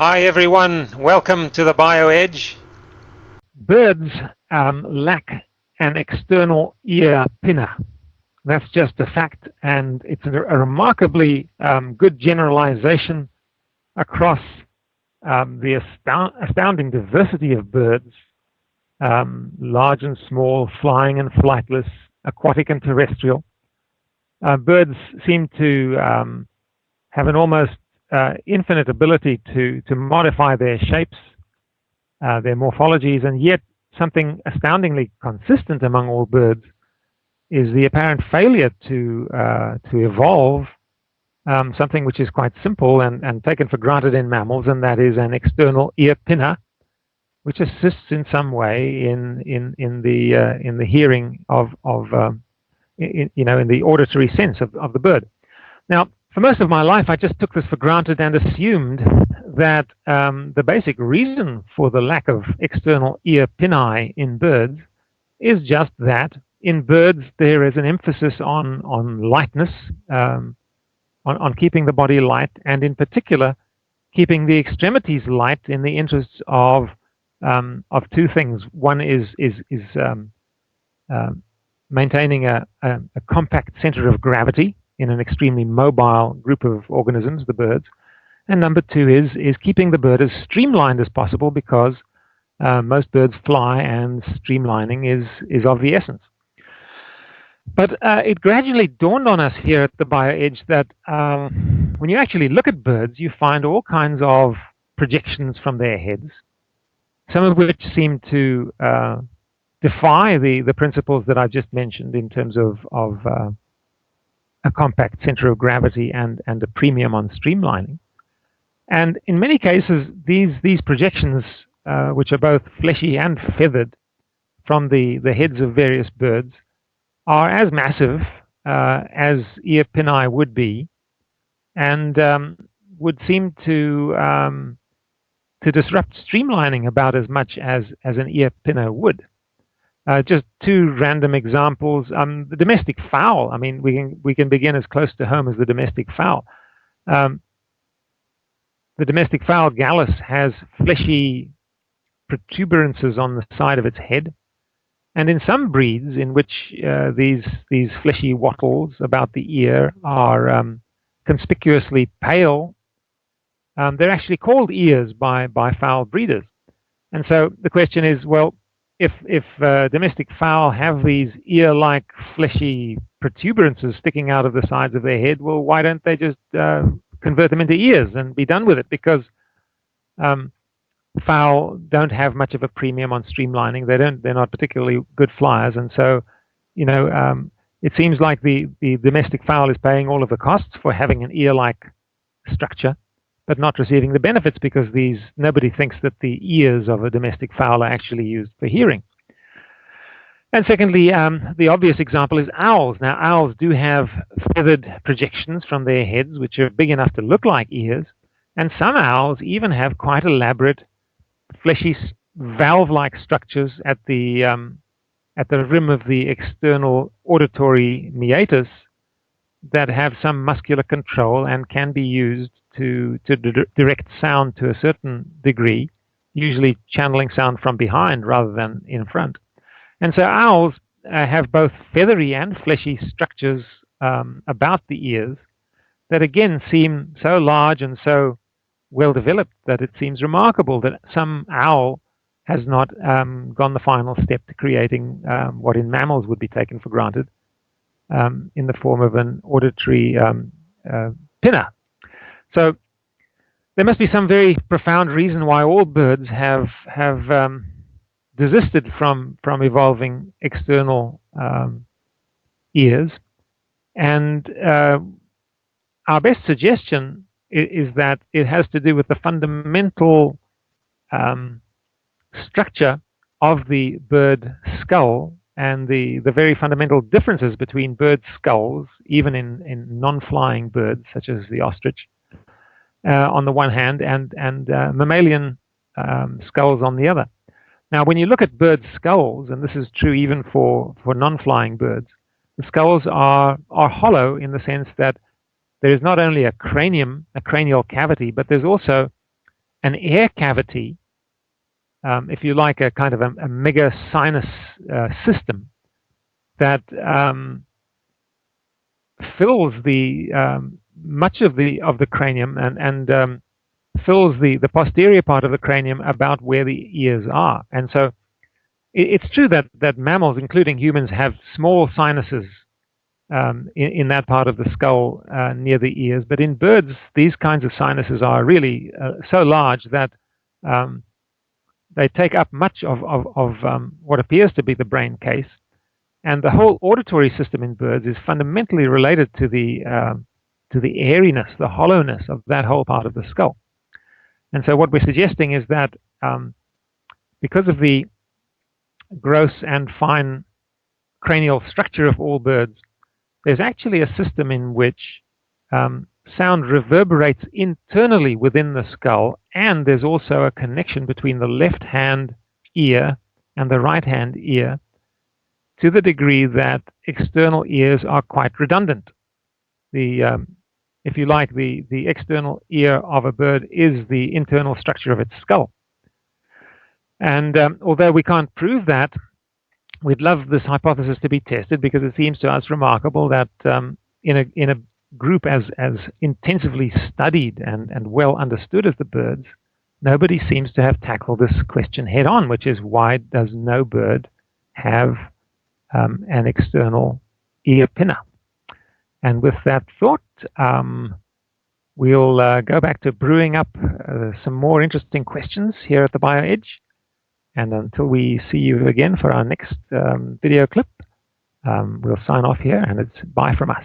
Hi everyone, welcome to the BioEdge. Birds lack an external ear pinna. That's just a fact, and it's a remarkably good generalization across the astounding diversity of birds, large and small, flying and flightless, aquatic and terrestrial. Birds seem to have an almost infinite ability to modify their shapes, their morphologies, and yet something astoundingly consistent among all birds is the apparent failure to evolve something which is quite simple and taken for granted in mammals, and that is an external ear pinna, which assists in some way in the hearing in the auditory sense of the bird. Now, for most of my life, I just took this for granted and assumed that the basic reason for the lack of external ear pinnae in birds is just that in birds there is an emphasis on lightness, on keeping the body light, and in particular keeping the extremities light in the interests of two things. One is maintaining a compact center of gravity in an extremely mobile group of organisms, the birds. And number two is keeping the bird as streamlined as possible, because most birds fly and streamlining is of the essence. But it gradually dawned on us here at the BioEdge that when you actually look at birds, you find all kinds of projections from their heads, some of which seem to defy the principles that I've just mentioned in terms of a compact center of gravity and a premium on streamlining. And in many cases, these projections, which are both fleshy and feathered from the heads of various birds, are as massive as ear pinnae would be, and would seem to disrupt streamlining about as much as an ear pinna would. Just two random examples. The domestic fowl. I mean, we can begin as close to home as the domestic fowl. The domestic fowl Gallus has fleshy protuberances on the side of its head, and in some breeds in which these fleshy wattles about the ear are conspicuously pale, they're actually called ears by fowl breeders. And so the question is, well, if domestic fowl have these ear-like fleshy protuberances sticking out of the sides of their head, well, why don't they just convert them into ears and be done with it? Because fowl don't have much of a premium on streamlining. They're not particularly good flyers, and so it seems like the domestic fowl is paying all of the costs for having an ear-like structure, but not receiving the benefits, because nobody thinks that the ears of a domestic fowl are actually used for hearing. And secondly, the obvious example is owls. Now, owls do have feathered projections from their heads, which are big enough to look like ears, and some owls even have quite elaborate, fleshy, valve-like structures at the rim of the external auditory meatus that have some muscular control and can be used to direct sound to a certain degree, usually channeling sound from behind rather than in front. And so owls have both feathery and fleshy structures about the ears that again seem so large and so well developed that it seems remarkable that some owl has not gone the final step to creating what in mammals would be taken for granted in the form of an auditory pinna. So there must be some very profound reason why all birds have desisted from evolving external ears, and our best suggestion is that it has to do with the fundamental structure of the bird skull and the very fundamental differences between bird skulls, even in non-flying birds such as the ostrich, on the one hand, and mammalian skulls on the other. Now, when you look at bird skulls, and this is true even for non-flying birds, the skulls are hollow in the sense that there is not only a cranium, a cranial cavity, but there's also an air cavity, if you like, a kind of a mega sinus system that fills the much of the cranium and fills the posterior part of the cranium about where the ears are. And so it's true that mammals, including humans, have small sinuses in that part of the skull near the ears. But in birds, these kinds of sinuses are really so large that they take up much of what appears to be the brain case. And the whole auditory system in birds is fundamentally related to the airiness, the hollowness of that whole part of the skull. And so what we're suggesting is that because of the gross and fine cranial structure of all birds, there's actually a system in which sound reverberates internally within the skull, and there's also a connection between the left hand ear and the right hand ear, to the degree that external ears are quite redundant. If you like, the external ear of a bird is the internal structure of its skull. And although we can't prove that, we'd love this hypothesis to be tested, because it seems to us remarkable that in a group as intensively studied and well understood as the birds, nobody seems to have tackled this question head on, which is, why does no bird have an external ear pinna? And with that thought, we'll go back to brewing up some more interesting questions here at the BioEdge. And until we see you again for our next video clip, we'll sign off here, and it's bye from us.